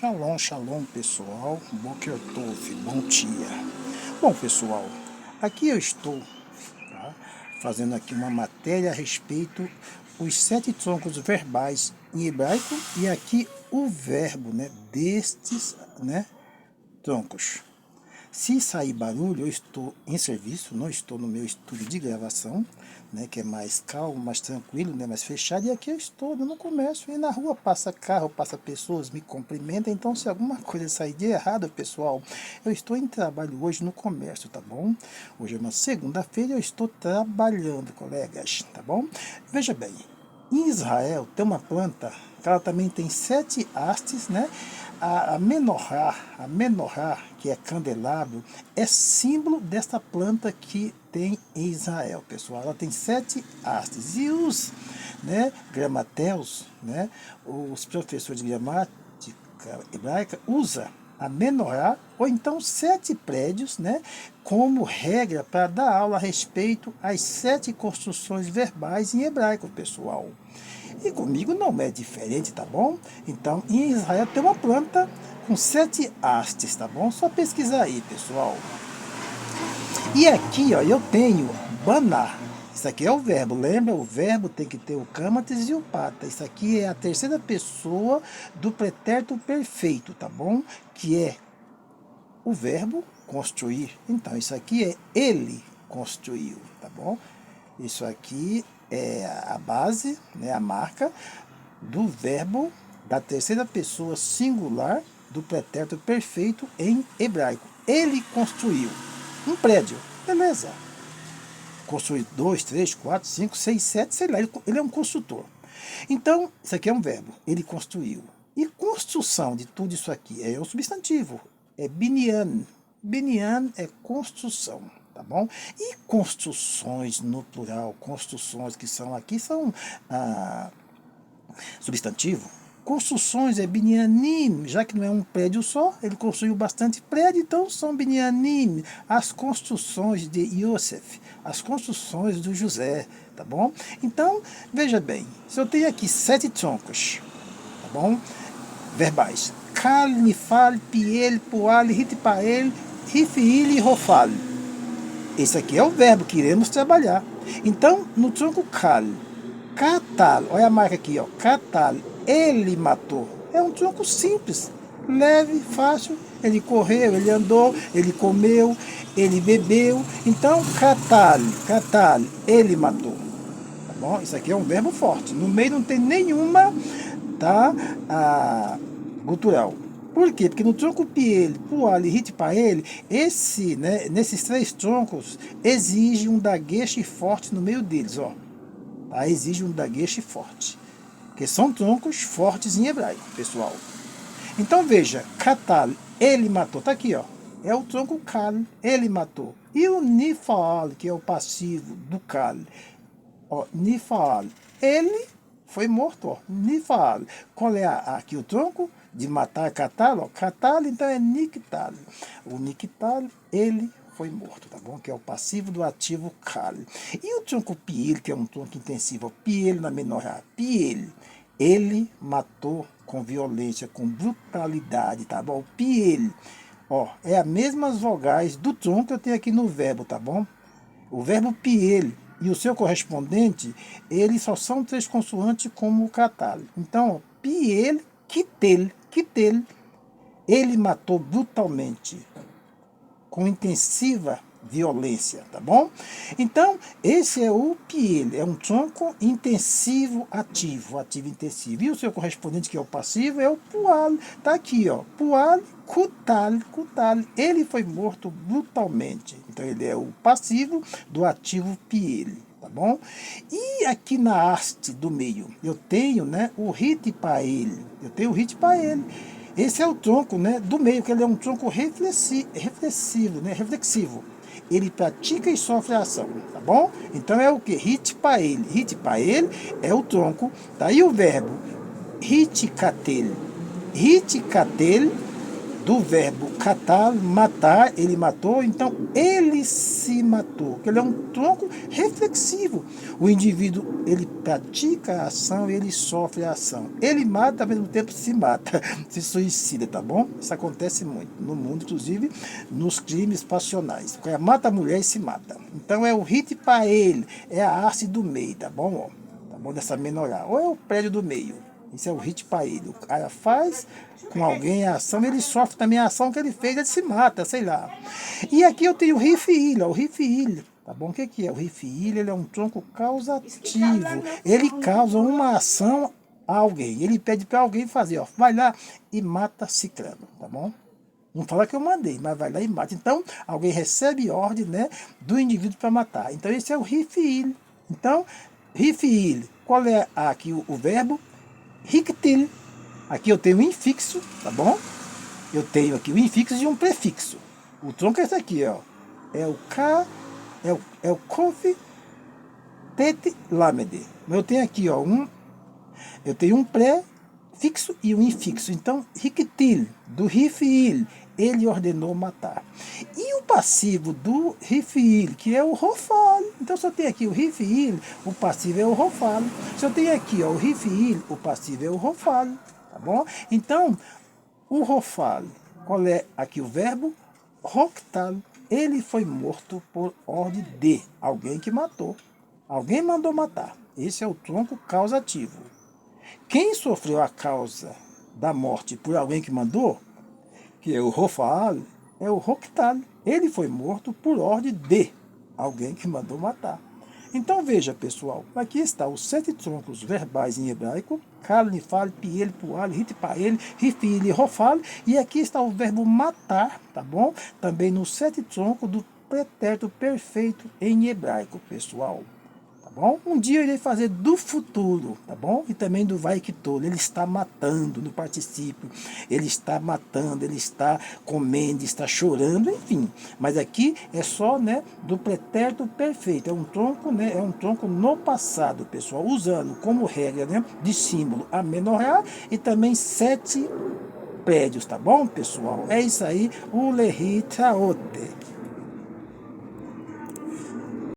Shalom, shalom, pessoal. Boker Tov, bom dia. Bom, pessoal, aqui eu estou, tá, fazendo aqui uma matéria a respeito dos 7 troncos verbais em hebraico e aqui o verbo, destes, troncos. Se sair barulho, eu estou em serviço, não estou no meu estúdio de gravação, que é mais calmo, mais tranquilo, mais fechado, e aqui eu estou no comércio, e na rua passa carro, passa pessoas, me cumprimentam, então se alguma coisa sair de errado, pessoal, eu estou em trabalho hoje no comércio, tá bom? Hoje é uma segunda-feira, eu estou trabalhando, colegas, tá bom? Veja bem, em Israel tem uma planta, que ela também tem 7 hastes, A menorá, que é candelabro, é símbolo desta planta que tem em Israel, pessoal. Ela tem 7 hastes. E os gramateus, os professores de gramática hebraica, usam a menorá, ou então 7 prédios, como regra para dar aula a respeito às 7 construções verbais em hebraico, pessoal. E comigo não é diferente, tá bom? Então, em Israel tem uma planta com 7 hastes, tá bom? Só pesquisar aí, pessoal. E aqui, ó, eu tenho banar. Isso aqui é o verbo, lembra? O verbo tem que ter o câmates e o pata. Isso aqui é a terceira pessoa do pretérito perfeito, tá bom? Que é o verbo construir. Então, isso aqui é ele construiu, tá bom? Isso aqui é a base, a marca do verbo da terceira pessoa singular do pretérito perfeito em hebraico. Ele construiu um prédio, beleza. Construiu 2, 3, 4, 5, 6, 7, sei lá, ele é um construtor. Então, isso aqui é um verbo, ele construiu. E construção de tudo isso aqui é o substantivo, é binyan. Binyan é construção, tá bom? E construções no plural, construções que são aqui são substantivo. Construções é binyanim, já que não é um prédio só, ele construiu bastante prédio, então são binyanim, as construções de Yosef, as construções do José, tá bom? Então, veja bem, se eu tenho aqui 7 troncos, tá bom? Verbais. Kal, nifal, piel, poal, hitpael, rifiil e rofal. Esse aqui é o verbo que iremos trabalhar. Então, no tronco kal, katal, olha a marca aqui, ó, katal, ele matou. É um tronco simples, leve, fácil. Ele correu, ele andou, ele comeu, ele bebeu. Então, katal, ele matou. Tá bom? Isso aqui é um verbo forte. No meio não tem nenhuma, gutural. Por quê? Porque no tronco piel, pual e hitpael, nesses 3 troncos, exige um dagueche forte no meio deles, ó. Tá? Exige um dagueche forte. Que são troncos fortes em hebraico, pessoal. Então veja, katal, ele matou, tá aqui, ó. É o tronco kal, ele matou. E o nifal, que é o passivo do kal, ó, nifal, ele foi morto, ó, nifal. Qual é aqui o tronco de matar, katal, ó, katal, então é niktal. O niktal, ele foi morto, tá bom? Que é o passivo do ativo kal. E o tronco piel, que é um tronco intensivo, piel na menor, piel, ele matou com violência, com brutalidade, tá bom? Piel, ó, é as mesmas vogais do tronco que eu tenho aqui no verbo, tá bom? O verbo piel e o seu correspondente, eles só são 3 consoantes como o katal. Então, ó, piel, kitel, ele matou brutalmente, com intensiva violência, tá bom? Então, esse é o piel, é um tronco intensivo ativo intensivo. E o seu correspondente, que é o passivo, é o pual, tá aqui, ó, pual, kutal, ele foi morto brutalmente. Então, ele é o passivo do ativo piel, tá bom? E aqui na haste do meio, eu tenho, o hitpael, esse é o tronco, do meio, que ele é um tronco reflexivo. Ele pratica e sofre a ação, tá bom? Então é o que? Hitpael. Hitpael é o tronco, tá? E o verbo hitkatel. Hitkatel do verbo catar, matar, ele matou, então ele se matou, porque ele é um tronco reflexivo. O indivíduo, ele pratica a ação, ele sofre a ação. Ele mata, ao mesmo tempo se mata, se suicida, tá bom? Isso acontece muito no mundo, inclusive nos crimes passionais. O cara mata a mulher e se mata. Então é o hit para ele, é a haste do meio, tá bom? Tá bom? Dessa menorá. Ou é o prédio do meio. Isso é o hit para ele. O cara faz com alguém a ação, ele sofre também a ação que ele fez, ele se mata, sei lá. E aqui eu tenho o riff-ilha, o riff-ilha. Tá bom? O que é? O riff-ilha, ele é um tronco causativo. Ele causa uma ação a alguém. Ele pede para alguém fazer, ó, vai lá e mata ciclano, tá bom? Não fala que eu mandei, mas vai lá e mata. Então, alguém recebe ordem, né, do indivíduo para matar. Então, esse é o riff-ilha. Então, riff-ilha, qual é aqui o verbo? Rictil. Aqui eu tenho um infixo, tá bom? Eu tenho aqui um infixo e um prefixo. O tronco é esse aqui, ó. É o K, é o Kof, Tet, Lamed. Eu tenho aqui, ó, eu tenho um prefixo e um infixo. Então, Rictil, do Rifil, ele ordenou matar. E o passivo do Rifil, que é o Rofal. Então, se eu tenho aqui o Rifil, o passivo é o Rofal. Se eu tenho aqui, ó, o Rifil, o passivo é o Rofal. Tá bom? Então, o Rofal, qual é aqui o verbo? Roctal. Ele foi morto por ordem de alguém que matou. Alguém mandou matar. Esse é o tronco causativo. Quem sofreu a causa da morte por alguém que mandou, que é o Rofal, é o Roctal. Ele foi morto por ordem de alguém que mandou matar. Então veja, pessoal, aqui está os 7 troncos verbais em hebraico: Kal, Nifal, Piel, Pual, Ritpael, Rifil, Rofal, e aqui está o verbo matar, tá bom? Também nos 7 troncos do pretérito perfeito em hebraico, pessoal. Tá bom? Um dia eu irei fazer do futuro, tá bom? E também do vai que tolo. Ele está matando no particípio, ele está matando, ele está comendo, está chorando, enfim. Mas aqui é só, né, do pretérito perfeito. É um tronco, né, é um tronco no passado, pessoal, usando como regra, né, de símbolo a menorá e também 7 prédios, tá bom, pessoal? É isso aí, o Lehi Traote.